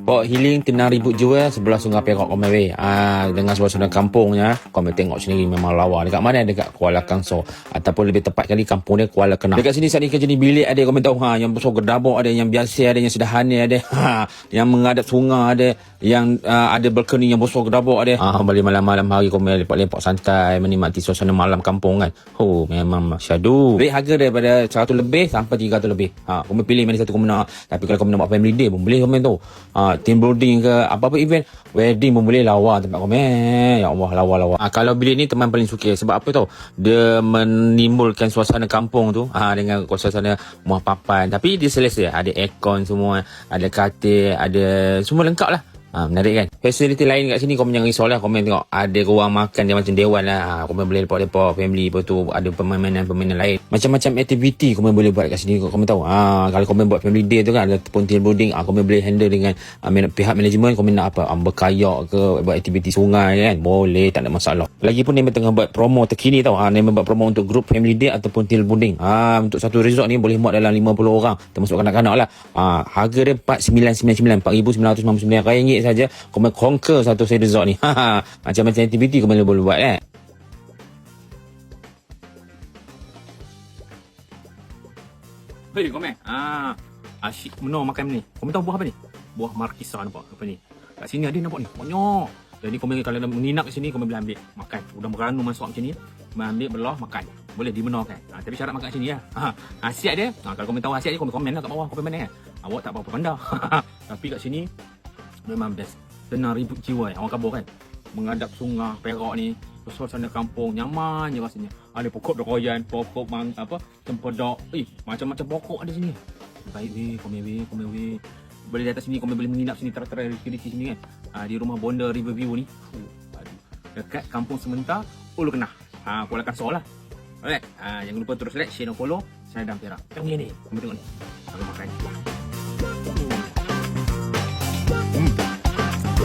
Bawa healing, tenang ribut jiwa sebelah Sungai Perak Komen Way. Dengan suasana kampungnya, kau tengok sendiri memang lawa. Dekat mana? Dekat Kuala Kangsar. Ataupun lebih tepat kali kampung dia Kuala Kenang. Dekat sini saat ni kerja ni bilik ada, kau tahu yang besar gedabuk ada, yang biasa ada, yang sederhana ada. Yang menghadap sungai ada, yang ada balkoni yang besar gedabuk ada. Balik malam-malam hari kau lepak-lepak santai menikmati suasana malam kampung kan. Memang syadu. Rate harga daripada 100 lebih sampai 300 lebih. Kau pilih mana satu kau nak. Tapi kalau kau nak buat family day pun boleh kau tu. Team building ke apa-apa event, wedding pun boleh, lawa tempat komen. Ya Allah, lawa-lawa. Kalau bilik ni teman paling suka sebab apa tau, dia menimbulkan suasana kampung tu dengan suasana muah papan, tapi dia selesa, ada aircon semua, ada katil, ada semua lengkap lah. Menarik kan. Fasiliti lain kat sini kau jangan risau lah. Kau tengok ada ruang makan dia macam dewan lah. Kau boleh lepak-lepak family. Lepas tu ada permainan-permainan lain, macam-macam aktiviti kau boleh buat kat sini. Kau tahu kalau kau buat family day tu kan, ada pun team building, kau boleh handle dengan pihak manajemen. Kau nak apa, berkayak ke, buat aktiviti sungai kan, boleh, tak ada masalah. Lagipun dia tengah buat promo terkini tau. Dia buat promo untuk group family day ataupun team building. Untuk satu resort ni boleh muat dalam 50 orang, termasuk kanak-kanak lah. Harga dia 4,999, 4,999 ringgit saja. Kau boleh conquer satu set resort ni. Macam-macam aktiviti kau boleh buat kan. Hei komen. Asyik menor makan ni. Kau tahu buah apa ni? Buah markisa nampak apa ni? Kat sini ada nampak ni. Banyak. Jadi kau kalau menginap kat sini kau boleh ambil makan. Udah meranu masuk macam ni, ambil belah makan. Boleh dimenorkan. Tapi syarat makan kat sini ya. Khasiat dia. Kalau kau tahu khasiat dia, kau komen lah kat bawah. Kau mana kan? Awak tak apa-apa pandai. Tapi kat sini memang best. Tenang ribut jiwa yang orang kabur kan. Menghadap sungai Perak ni, suasana kampung nyaman je rasanya. Ada pokok dokoyan, pokok cempedak. Macam-macam pokok ada sini. Baik weh, komen weh. Boleh di atas sini, kau boleh menginap sini, tera-tera di sini kan. Di rumah Bonda Riverview ni. Dekat kampung sementar Ulu Kenah. Kuala Kangsar lah. Alright. Jangan lupa terus like, share dan follow saya Adam Perak. Yang ni, kau tengok ni. Kalau makan.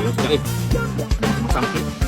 Sekali. Masam sikit.